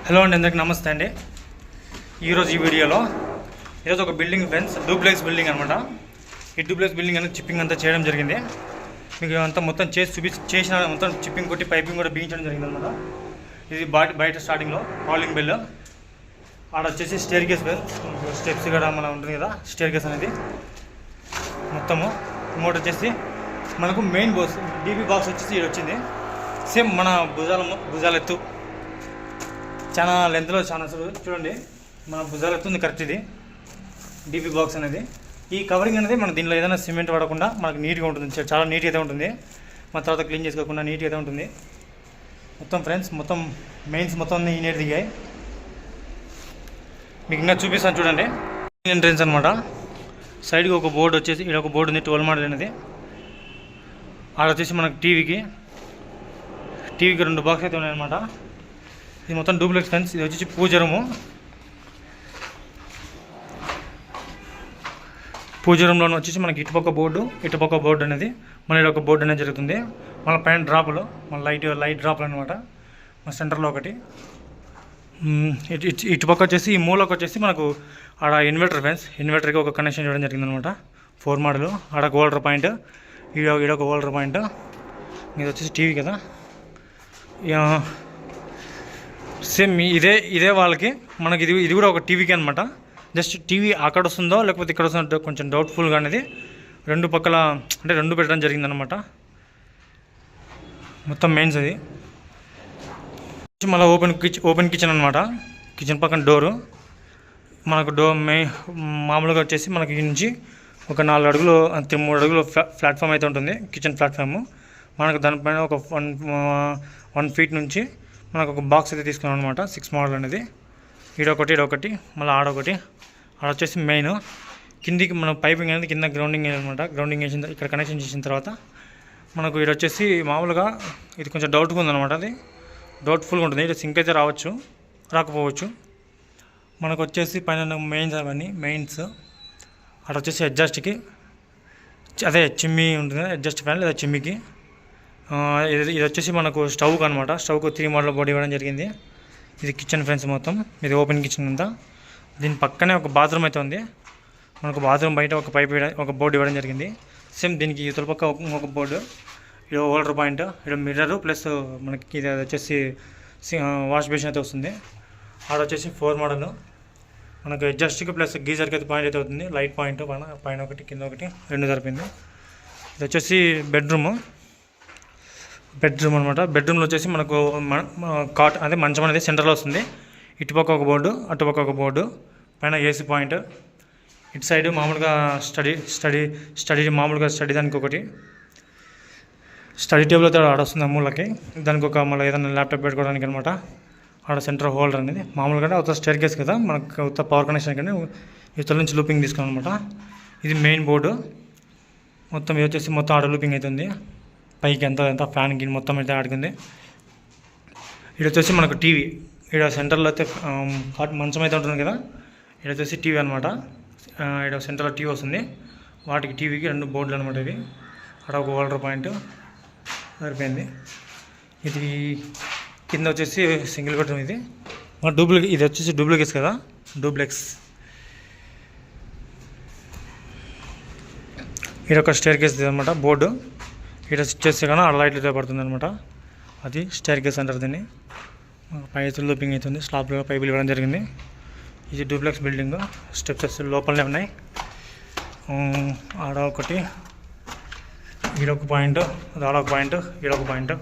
Hello అండి, అందరికి నమస్తే అండి. ఈరోజు ఈ వీడియోలో ఈరోజు ఒక బిల్డింగ్ ఫ్రెండ్స్, డూప్లెక్స్ బిల్డింగ్ అనమాట. ఈ డూప్లెక్స్ బిల్డింగ్ అనేది చిప్పింగ్ అంతా చేయడం జరిగింది. మీకు అంతా మొత్తం చేసిన మొత్తం చిప్పింగ్ కొట్టి పైపింగ్ కూడా బిగించడం జరిగింది అనమాట. ఇది బయట స్టార్టింగ్లో కాలింగ్ బెల్, ఆడ వచ్చేసి స్టేర్ కేస్, స్టెప్స్ కూడా మన ఉంటుంది కదా స్టేర్ కేస్ అనేది మొత్తము. ఇంకోటి వచ్చేసి మనకు మెయిన్ బాక్స్, డీబీ బాక్స్ వచ్చేసి ఇది వచ్చింది. సేమ్ మన భుజాల ఎత్తు చాలా లెంత్లో చాలా చూడండి, మన భుజాలు ఎత్తుంది కరెక్ట్. ఇది డీపీ బాక్స్ అనేది, ఈ కవరింగ్ అనేది మన దీనిలో ఏదైనా సిమెంట్ వాడకుండా మనకు నీట్గా ఉంటుంది, చాలా నీట్గా అయితే ఉంటుంది. మన తర్వాత క్లీన్ చేసుకోకుండా నీట్గా అయితే ఉంటుంది మొత్తం. ఫ్రెండ్స్ మొత్తం మెయిన్స్ మొత్తం ఈ నీట్ దిగాయి. మీకు ఇంకా చూపిస్తాను చూడండి. ఎంట్రెన్స్ అనమాట. సైడ్కి ఒక బోర్డు వచ్చేసి, ఇక్కడ ఒక బోర్డు ఉంది 12 మోడల్ అనేది. ఆడ వచ్చేసి మనకు టీవీకి 2 బాక్స్ అయితే ఉన్నాయన్నమాట. ఇది మొత్తం డూప్లెక్స్ ఫ్రెండ్స్. ఇది వచ్చేసి పూజ రూమ్లో వచ్చేసి మనకి ఇటుపక్క బోర్డు అనేది మన ఒక బోర్డు అనేది జరుగుతుంది. మన పైన డ్రాపులు, మన లైట్ డ్రాపులు అనమాట. మన సెంటర్లో ఒకటి, ఇటుపక్క వచ్చేసి ఈ మూలకు వచ్చేసి మనకు ఆడ ఇన్వర్టర్ ఫ్రెండ్స్. ఇన్వర్టర్కి ఒక కనెక్షన్ చేయడం జరిగిందనమాట. 4 మోడల్. ఆడ ఒక హోల్డర్ పాయింట్, ఈడొక హోల్డర్ పాయింట్. ఇది వచ్చేసి టీవీ కదా. సేమ్ ఇదే వాళ్ళకి మనకి ఇది కూడా ఒక టీవీకి అనమాట. జస్ట్ టీవీ అక్కడ వస్తుందో లేకపోతే ఇక్కడ వస్తుందో కొంచెం డౌట్ఫుల్గా అనేది 2 పక్కల అంటే 2 పెట్టడం జరిగిందనమాట. మొత్తం మెయిన్స్ అది మళ్ళీ ఓపెన్ కిచెన్ అనమాట. కిచెన్ పక్కన డోరు మనకు మామూలుగా వచ్చేసి మనకి ఈ నుంచి ఒక 4 అడుగులు అంతే 3 అడుగులు ప్లాట్ఫామ్ అయితే ఉంటుంది, కిచెన్ ప్లాట్ఫాము. మనకు దానిపైన ఒక 1 ఫీట్ నుంచి మనకు ఒక బాక్స్ అయితే తీసుకున్నాం అనమాట. 6 మోడల్ అనేది. ఇడొకటి మళ్ళీ ఆడ వచ్చేసి మెయిన్. కిందికి మనం పైపింగ్ అనేది కింద గ్రౌండింగ్ అనమాట. గ్రౌండింగ్ వేసిన ఇక్కడ కనెక్షన్ చేసిన తర్వాత మనకు ఇది వచ్చేసి మామూలుగా ఇది కొంచెం డౌట్గా ఉందన్నమాట. అది డౌట్ఫుల్గా ఉంటుంది. ఇది సింక్ అయితే రాకపోవచ్చు. మనకు వచ్చేసి పైన మెయిన్స్ అవన్నీ మెయిన్స్. అక్కడ వచ్చేసి అడ్జస్ట్కి అదే చిమ్మి ఉంటుంది, అడ్జస్ట్ ఫ్యాన్ లేదా చిమ్మికి. ఇది వచ్చేసి మనకు స్టవ్కి అనమాట. స్టవ్కు 3 మోడల్ బోర్డు ఇవ్వడం జరిగింది. ఇది కిచెన్ ఫ్రెండ్స్ మొత్తం. ఇది ఓపెన్ కిచెన్ అంతా. దీని పక్కనే ఒక బాత్రూమ్ అయితే ఉంది. మనకు బాత్రూమ్ బయట ఒక బోర్డు ఇవ్వడం జరిగింది. సేమ్ దీనికి ఇవతల పక్క ఒక బోర్డు, ఇది హోల్డర్ పాయింట్, ఇక్కడ మిర్రర్ ప్లస్ మనకి ఇది వచ్చేసి వాష్ బేసిన్ అయితే వస్తుంది. ఆడ వచ్చేసి 4 మోడల్. మనకు అడ్జస్ట్కి ప్లస్ గీజర్కి అయితే పాయింట్ అయితే అవుతుంది. లైట్ పాయింట్ పైన ఒకటి కింద ఒకటి 2 సరిపోయింది. ఇది వచ్చేసి బెడ్రూమ్ అనమాట. బెడ్రూమ్లో వచ్చేసి మనకు కాట్ అదే మంచం అనేది సెంటర్లో వస్తుంది. ఇటుపక్క ఒక బోర్డు, అటుపక్క ఒక బోర్డు, పైన ఏసీ పాయింట్. ఇటు సైడ్ మామూలుగా స్టడీ మామూలుగా స్టడీ దానికి ఒకటి స్టడీ టేబుల్ అయితే ఆడ వస్తుంది మూలకి. దానికి ఒక మళ్ళీ ఏదైనా ల్యాప్టాప్ పెట్టుకోవడానికి అనమాట. ఆడ సెంటర్ హోల్డర్ అనేది మామూలుగా అవుతా స్టేర్ కేస్ కదా మనకు అవుతా పవర్ కనెక్షన్ కానీ ఇతల నుంచి లూపింగ్ తీసుకున్నాం అనమాట. ఇది మెయిన్ బోర్డు మొత్తం. ఇది వచ్చేసి మొత్తం ఆడ లూపింగ్ అవుతుంది. పైకి ఎంత ఫ్యాన్ గిన్ మొత్తం అయితే ఆడుకుంది. ఇక్కడ వచ్చేసి మనకు టీవీ, ఇక్కడ సెంటర్లో అయితే మంచం అయితే ఉంటుంది కదా, ఇక్కడ వచ్చేసి టీవీ అనమాట. ఇక్కడ సెంటర్లో టీవీ వస్తుంది. వాటికి టీవీకి 2 బోర్డులు అనమాట. ఇవి అక్కడ ఒక హోల్డర్ పాయింట్ సరిపోయింది. ఇది కింద వచ్చేసి సింగిల్ బెడ్రూమ్. ఇది వచ్చేసి డూప్లెక్స్ కదా, డూప్లెక్స్. ఇది ఒక స్టేర్ కేస్ అనమాట బోర్డు. ఇక్కడ స్విచ్ చేస్తే కానీ ఆ లైట్ అయితే పడుతుంది అనమాట. అది స్టేర్ కేస్ అంటారు దీన్ని. పై లూపింగ్ అవుతుంది. స్లాబ్లో పైపులు ఇవ్వడం జరిగింది. ఇది డూప్లెక్స్ బిల్డింగ్. స్టెప్స్ లోపలనే ఉన్నాయి. ఆడ ఒకటి, ఈడొక పాయింట్, అది ఆడొక పాయింట్, ఈడొక పాయింట్.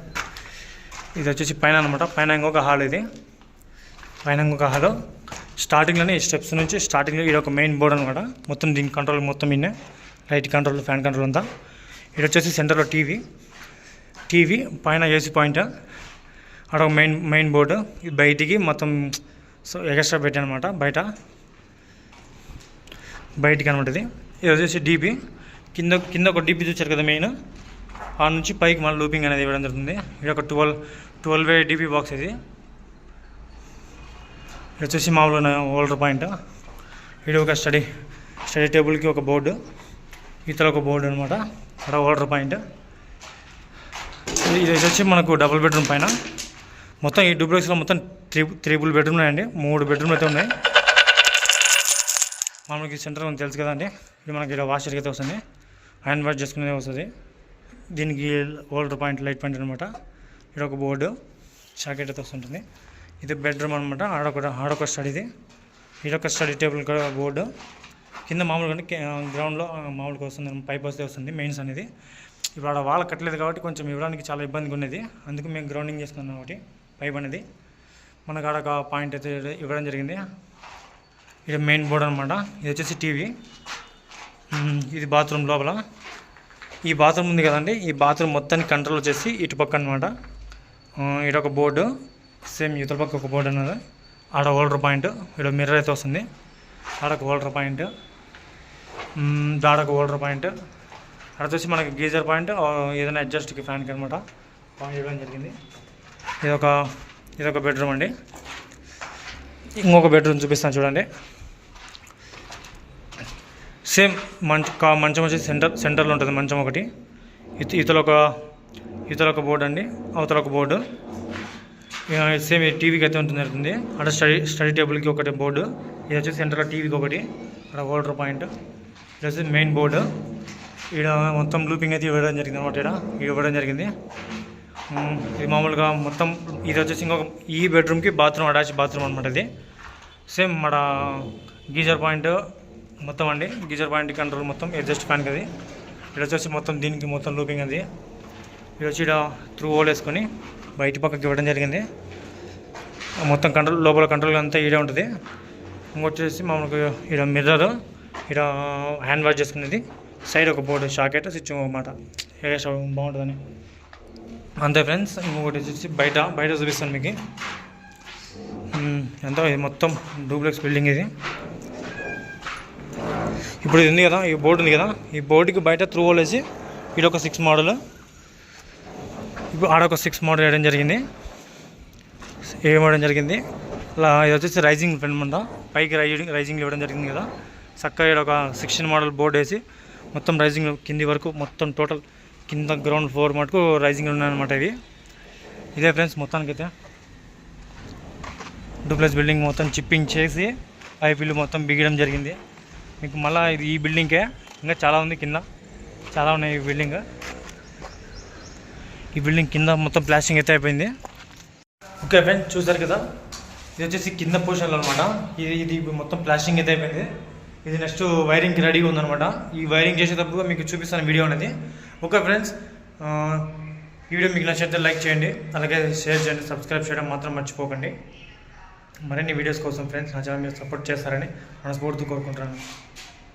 ఇది వచ్చేసి పైన అనమాట. పైన ఇంకొక హాల్. ఇది పైన ఇంకొక హాల్. స్టార్టింగ్లోనే ఈ స్టెప్స్ నుంచి స్టార్టింగ్లో ఈడొక మెయిన్ బోర్డు అనమాట. మొత్తం దీని కంట్రోల్ మొత్తం ఇన్నే, లైట్ కంట్రోల్, ఫ్యాన్ కంట్రోల్ అంతా. ఇది వచ్చేసి సెంటర్లో టీవీ పైన ఏసీ పాయింట్. అక్కడ ఒక మెయిన్ బోర్డు. ఇది బయటికి మొత్తం ఎక్స్ట్రా పెట్టి అనమాట. బయటికి అనమాట. ఇది వచ్చేసి డీపీ. కింద ఒక డీపీ చూసారు కదా మెయిన్. ఆ నుంచి పైకి మళ్ళీ లూపింగ్ అనేది ఇవ్వడం జరుగుతుంది. ఇది ఒక 12 డీపీ బాక్స్. ఇది వచ్చేసి మామూలు హోల్డర్ పాయింట్. ఇది ఒక స్టడీ టేబుల్కి ఒక బోర్డు, ఇతర ఒక బోర్డు అనమాట. అక్కడ హోల్డర్ పాయింట్. ఇది వచ్చి మనకు డబుల్ బెడ్రూమ్ పైన మొత్తం ఈ డూప్లెక్స్లో మొత్తం త్రిబుల్ బెడ్రూమ్ ఉన్నాయండి, 3 బెడ్రూమ్లు అయితే ఉన్నాయి. మామూలుగా సెంటర్ ఉంది తెలుసు కదండి. ఇది మనకి ఇలా వాష్ అయితే వస్తుంది, హ్యాండ్ వాష్ చేసుకునేది వస్తుంది. దీనికి హోల్డర్ పాయింట్, లైట్ పాయింట్ అనమాట. ఇది ఒక బోర్డు, షాకెట్ అయితే వస్తుంటుంది. ఇది బెడ్రూమ్ అనమాట. ఆడొక స్టడీది, ఇదొక స్టడీ టేబుల్ బోర్డు. కింద మామూలుగా గ్రౌండ్లో మామూలుగా వస్తుంది, పైప్ వస్తే వస్తుంది మెయిన్స్ అనేది. ఇప్పుడు ఆడ వాళ్ళ కట్టలేదు కాబట్టి కొంచెం ఇవ్వడానికి చాలా ఇబ్బందిగా ఉన్నది, అందుకు మేము గ్రౌండింగ్ చేసుకున్నాం ఒకటి పైప్ అనేది. మనకు ఆడ ఒక పాయింట్ అయితే ఇవ్వడం జరిగింది. ఇది మెయిన్ బోర్డ్ అనమాట. ఇది వచ్చేసి టీవీ. ఇది బాత్రూమ్ లోపల. ఈ బాత్రూమ్ ఉంది కదండి, ఈ బాత్రూమ్ మొత్తానికి కంట్రోల్ వచ్చేసి ఇటు పక్క అనమాట. ఇటొక బోర్డు, సేమ్ ఇతర పక్క ఒక బోర్డు అన్నది. ఆడ హోల్డర్ పాయింట్, ఇక్కడ మిర్రర్ అయితే వస్తుంది. ఆడొక హోల్డర్ పాయింట్, దాడొక హోల్డర్ పాయింట్. అక్కడ వచ్చేసి మనకి గీజర్ పాయింట్, ఏదైనా అడ్జస్ట్కి ఫ్యాన్కి అనమాట పాయింట్ ఇవ్వడం జరిగింది. ఇదొక బెడ్రూమ్ అండి. ఇంకొక బెడ్రూమ్ చూపిస్తాను చూడండి. సేమ్ మంచం వచ్చేసి సెంటర్లో ఉంటుంది మంచం ఒకటి. ఇతల ఒక బోర్డు అండి, అవతల ఒక బోర్డు. సేమ్ టీవీకి అయితే ఉంటుంది. అక్కడ స్టడీ టేబుల్కి ఒకటి బోర్డు. ఇది వచ్చేసి సెంటర్లో టీవీకి ఒకటి, అక్కడ హోల్డర్ పాయింట్. ఇది వచ్చేసి మెయిన్ బోర్డు. ఇక్కడ మొత్తం లూపింగ్ అయితే ఇవ్వడం జరిగింది అనమాట. ఇక్కడ ఇవ్వడం జరిగింది. ఇది మామూలుగా మొత్తం ఇది వచ్చేసి ఇంకొక ఈ బెడ్రూమ్కి బాత్రూమ్, అటాచ్ బాత్రూమ్ అనమాట. ఇది సేమ్ మన గీజర్ పాయింట్ మొత్తం అండి. గీజర్ పాయింట్ కంట్రోల్ మొత్తం అడ్జస్ట్ ఫ్యాన్కి అది. ఇక్కడ వచ్చేసి మొత్తం దీనికి మొత్తం లూపింగ్ అది. ఇది వచ్చి ఇక్కడ త్రూ హోల్ వేసుకొని బయట పక్కకి ఇవ్వడం జరిగింది. మొత్తం కంట్రోల్ లోపల కంట్రోల్ అంతా ఈడే ఉంటుంది. ఇంకొచ్చేసి మామూలుగా ఇక్కడ మిర్రర్, ఇక్కడ హ్యాండ్ వాష్ చేసుకునేది. సైడ్ ఒక బోర్డు, షాకెట్, స్విచ్ అన్నమాట. ఏ బాగుంటుందని అంతే ఫ్రెండ్స్. ఇంకొకటి వచ్చేసి బయట చూపిస్తాను మీకు. ఎంతో ఇది మొత్తం డూప్లెక్స్ బిల్డింగ్ ఇది. ఇప్పుడు ఇది ఉంది కదా, ఈ బోర్డు ఉంది కదా, ఈ బోర్డుకి బయట త్రూ హోల్ వేసి ఇదొక 6 మోడల్, ఇప్పుడు ఆడొక 6 మోడల్ వేయడం జరిగింది. ఇలా ఇది వచ్చేసి రైజింగ్ అనమాట. పైకి రైజింగ్ ఇవ్వడం జరిగింది కదా. చక్కగా ఇక్కడ ఒక 16 మోడల్ బోర్డు వేసి మొత్తం రైజింగ్ కింది వరకు మొత్తం టోటల్ కింద గ్రౌండ్ ఫ్లోర్ మటుకు రైజింగ్ ఉన్నాయన్నమాట. ఇదే ఫ్రెండ్స్ మొత్తానికైతే డూప్లెక్స్ బిల్డింగ్ మొత్తం చిప్పింగ్ చేసి పైపులు మొత్తం బిగడం జరిగింది. మీకు మళ్ళీ ఇది ఈ బిల్డింగ్కే ఇంకా చాలా ఉంది, కింద చాలా ఉన్నాయి. ఈ బిల్డింగ్ కింద మొత్తం ప్లాస్టింగ్ అయితే అయిపోయింది. ఓకే ఫ్రెండ్స్, చూసారు కదా, ఇది వచ్చేసి కింద పోర్షన్లో అనమాట. ఇది మొత్తం ప్లాస్టింగ్ అయితే అయిపోయింది. ఇది నెక్స్ట్ వైరింగ్కి రెడీగా ఉందన్నమాట. ఈ వైరింగ్ చేసేటప్పుడు మీకు చూపిస్తాను వీడియో అనేది. ఓకే ఫ్రెండ్స్, ఈ వీడియో మీకు నచ్చితే లైక్ చేయండి, అలాగే షేర్ చేయండి, సబ్స్క్రైబ్ చేయడం మాత్రం మర్చిపోకండి. మరిన్ని వీడియోస్ కోసం ఫ్రెండ్స్ నా ఛానల్ మీరు సపోర్ట్ చేస్తారని మనస్ఫూర్తిగా కోరుకుంటున్నాను.